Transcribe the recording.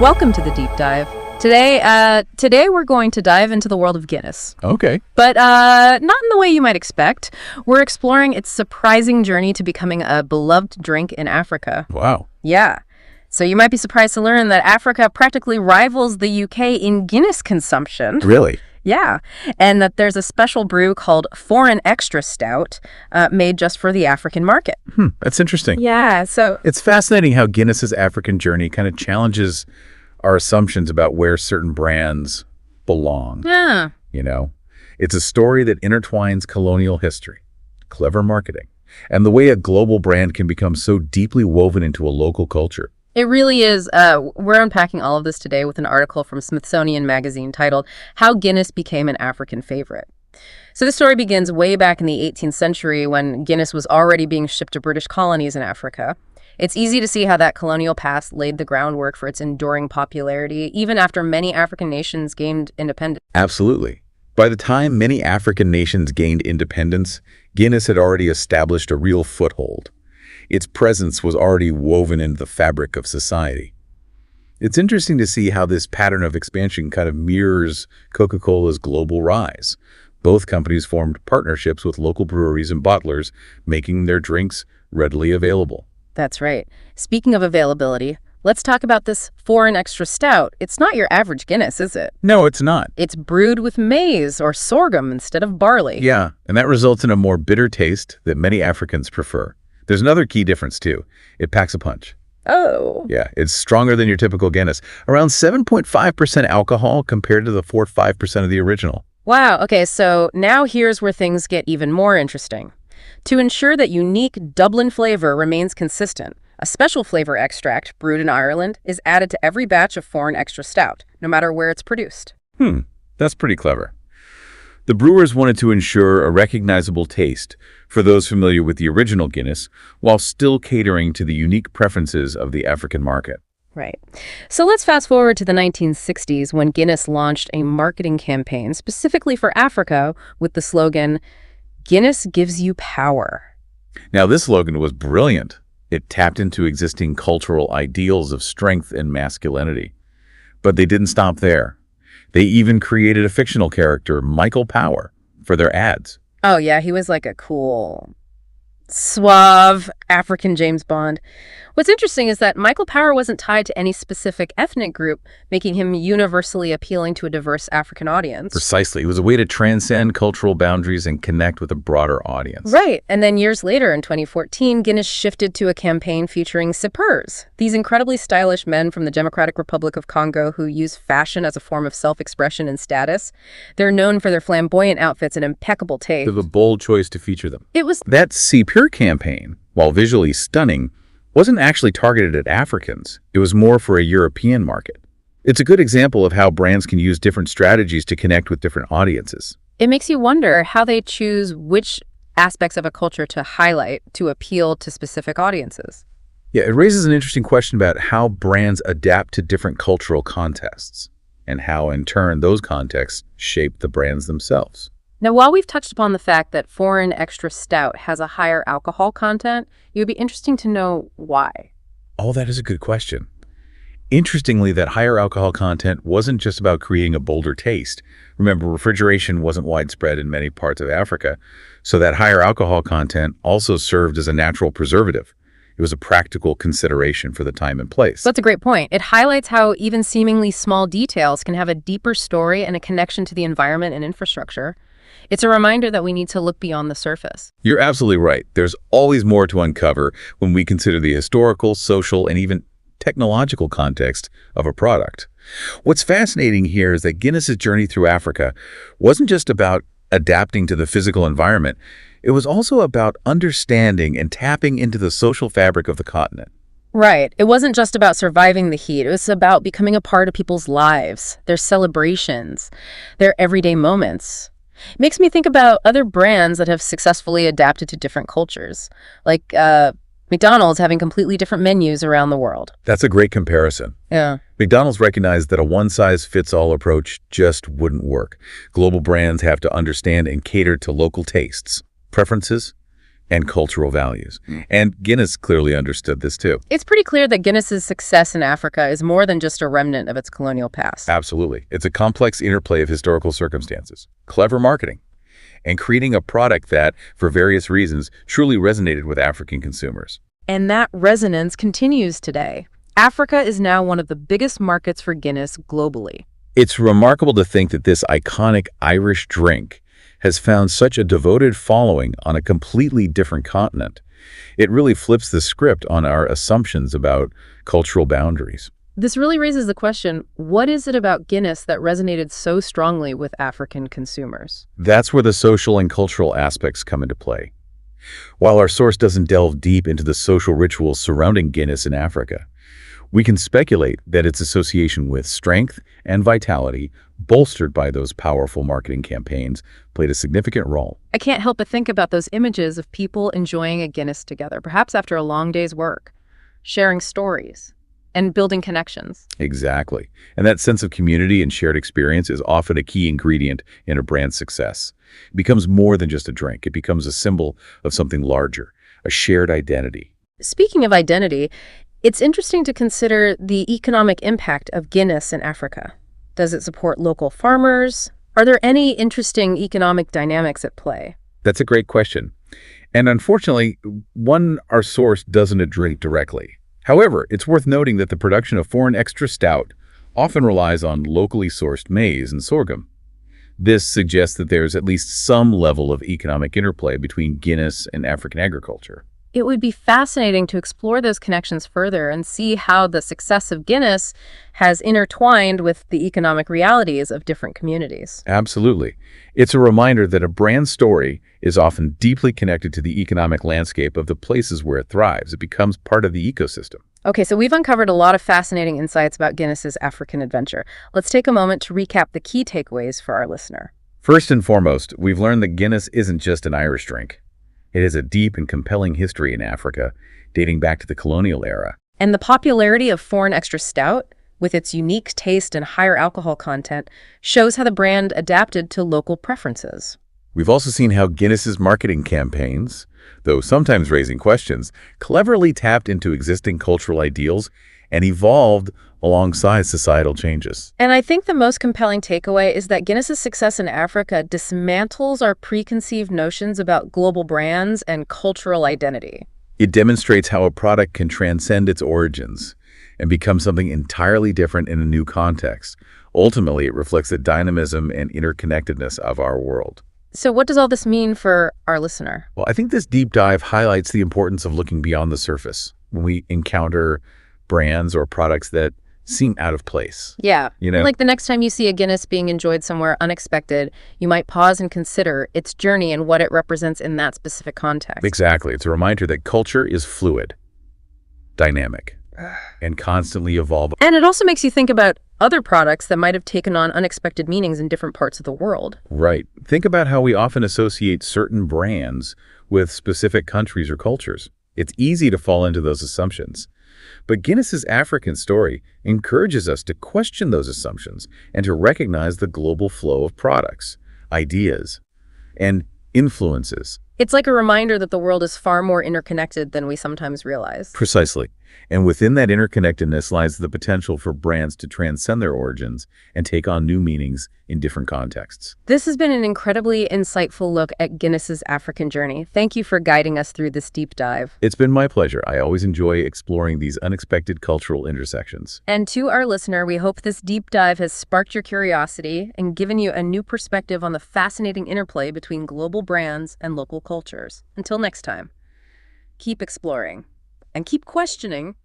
Welcome to the deep dive. Today we're going to dive into the world of Guinness. Okay. But not in the way you might expect. We're exploring its surprising journey to becoming a beloved drink in Africa. Wow. Yeah. So you might be surprised to learn that Africa practically rivals the UK in Guinness consumption. Really? Yeah, and that there's a special brew called Foreign Extra Stout made just for the African market. That's interesting. Yeah, so... It's fascinating how Guinness's African journey kind of challenges our assumptions about where certain brands belong. Yeah. You know, it's a story that intertwines colonial history, clever marketing, and the way a global brand can become so deeply woven into a local culture. It really is. We're unpacking all of this today with an article from Smithsonian Magazine titled, How Guinness Became an African Favorite. So this story begins way back in the 18th century when Guinness was already being shipped to British colonies in Africa. It's easy to see how that colonial past laid the groundwork for its enduring popularity, even after many African nations gained independence. Absolutely. By the time many African nations gained independence, Guinness had already established a real foothold. Its presence was already woven into the fabric of society. It's interesting to see how this pattern of expansion kind of mirrors Coca-Cola's global rise. Both companies formed partnerships with local breweries and bottlers, making their drinks readily available. That's right. Speaking of availability, let's talk about this Foreign Extra Stout. It's not your average Guinness, is it? No, it's not. It's brewed with maize or sorghum instead of barley. Yeah, and that results in a more bitter taste that many Africans prefer. There's another key difference, too. It packs a punch. Oh. Yeah, it's stronger than your typical Guinness. Around 7.5% alcohol compared to the 4.5% of the original. Wow. Okay, so now here's where things get even more interesting. To ensure that unique Dublin flavor remains consistent, a special flavor extract brewed in Ireland is added to every batch of Foreign Extra Stout, no matter where it's produced. That's pretty clever. The brewers wanted to ensure a recognizable taste for those familiar with the original Guinness, while still catering to the unique preferences of the African market. Right. So let's fast forward to the 1960s when Guinness launched a marketing campaign specifically for Africa with the slogan, Guinness gives you power. Now, this slogan was brilliant. It tapped into existing cultural ideals of strength and masculinity. But they didn't stop there. They even created a fictional character, Michael Power, for their ads. Oh, yeah, he was like a cool, suave African James Bond. What's interesting is that Michael Power wasn't tied to any specific ethnic group, making him universally appealing to a diverse African audience. Precisely. It was a way to transcend cultural boundaries and connect with a broader audience. Right. And then years later, in 2014, Guinness shifted to a campaign featuring sippers, these incredibly stylish men from the Democratic Republic of Congo who use fashion as a form of self-expression and status. They're known for their flamboyant outfits and impeccable taste. It was a bold choice to feature them. It was... That See Pure campaign, while visually stunning, wasn't actually targeted at Africans. It was more for a European market. It's a good example of how brands can use different strategies to connect with different audiences. It makes you wonder how they choose which aspects of a culture to highlight to appeal to specific audiences. Yeah, it raises an interesting question about how brands adapt to different cultural contexts and how, in turn, those contexts shape the brands themselves. Now, while we've touched upon the fact that Foreign Extra Stout has a higher alcohol content, it would be interesting to know why. Oh, that is a good question. Interestingly, that higher alcohol content wasn't just about creating a bolder taste. Remember, refrigeration wasn't widespread in many parts of Africa, so that higher alcohol content also served as a natural preservative. It was a practical consideration for the time and place. That's a great point. It highlights how even seemingly small details can have a deeper story and a connection to the environment and infrastructure. It's a reminder that we need to look beyond the surface. You're absolutely right. There's always more to uncover when we consider the historical, social, and even technological context of a product. What's fascinating here is that Guinness's journey through Africa wasn't just about adapting to the physical environment. It was also about understanding and tapping into the social fabric of the continent. Right. It wasn't just about surviving the heat. It was about becoming a part of people's lives, their celebrations, their everyday moments. It makes me think about other brands that have successfully adapted to different cultures, like McDonald's having completely different menus around the world. That's a great comparison. Yeah. McDonald's recognized that a one-size-fits-all approach just wouldn't work. Global brands have to understand and cater to local tastes, preferences, and cultural values. And Guinness clearly understood this too. It's pretty clear that Guinness's success in Africa is more than just a remnant of its colonial past. Absolutely. It's a complex interplay of historical circumstances, clever marketing, and creating a product that, for various reasons, truly resonated with African consumers. And that resonance continues today. Africa is now one of the biggest markets for Guinness globally. It's remarkable to think that this iconic Irish drink has found such a devoted following on a completely different continent. It really flips the script on our assumptions about cultural boundaries. This really raises the question, what is it about Guinness that resonated so strongly with African consumers? That's where the social and cultural aspects come into play. While our source doesn't delve deep into the social rituals surrounding Guinness in Africa, we can speculate that its association with strength and vitality, bolstered by those powerful marketing campaigns, played a significant role. I can't help but think about those images of people enjoying a Guinness together, perhaps after a long day's work, sharing stories, and building connections. Exactly. And that sense of community and shared experience is often a key ingredient in a brand's success. It becomes more than just a drink. It becomes a symbol of something larger, a shared identity. Speaking of identity, it's interesting to consider the economic impact of Guinness in Africa. Does it support local farmers? Are there any interesting economic dynamics at play? That's a great question. And unfortunately, one our source doesn't address directly. However, it's worth noting that the production of Foreign Extra Stout often relies on locally sourced maize and sorghum. This suggests that there's at least some level of economic interplay between Guinness and African agriculture. It would be fascinating to explore those connections further and see how the success of Guinness has intertwined with the economic realities of different communities. Absolutely. It's a reminder that a brand story is often deeply connected to the economic landscape of the places where it thrives. It becomes part of the ecosystem. Okay, so we've uncovered a lot of fascinating insights about Guinness's African adventure. Let's take a moment to recap the key takeaways for our listener. First and foremost, we've learned that Guinness isn't just an Irish drink. It has a deep and compelling history in Africa, dating back to the colonial era. And the popularity of Foreign Extra Stout, with its unique taste and higher alcohol content, shows how the brand adapted to local preferences. We've also seen how Guinness's marketing campaigns, though sometimes raising questions, cleverly tapped into existing cultural ideals and evolved alongside societal changes. And I think the most compelling takeaway is that Guinness's success in Africa dismantles our preconceived notions about global brands and cultural identity. It demonstrates how a product can transcend its origins and become something entirely different in a new context. Ultimately, it reflects the dynamism and interconnectedness of our world. So what does all this mean for our listener? Well, I think this deep dive highlights the importance of looking beyond the surface when we encounter brands or products that seem out of place. Yeah. You know? Like the next time you see a Guinness being enjoyed somewhere unexpected, you might pause and consider its journey and what it represents in that specific context. Exactly. It's a reminder that culture is fluid, dynamic, and constantly evolving. And it also makes you think about other products that might have taken on unexpected meanings in different parts of the world. Right. Think about how we often associate certain brands with specific countries or cultures. It's easy to fall into those assumptions. But Guinness's African story encourages us to question those assumptions and to recognize the global flow of products, ideas, and influences. It's like a reminder that the world is far more interconnected than we sometimes realize. Precisely. And within that interconnectedness lies the potential for brands to transcend their origins and take on new meanings in different contexts. This has been an incredibly insightful look at Guinness's African journey. Thank you for guiding us through this deep dive. It's been my pleasure. I always enjoy exploring these unexpected cultural intersections. And to our listener, we hope this deep dive has sparked your curiosity and given you a new perspective on the fascinating interplay between global brands and local cultures. Until next time, keep exploring and keep questioning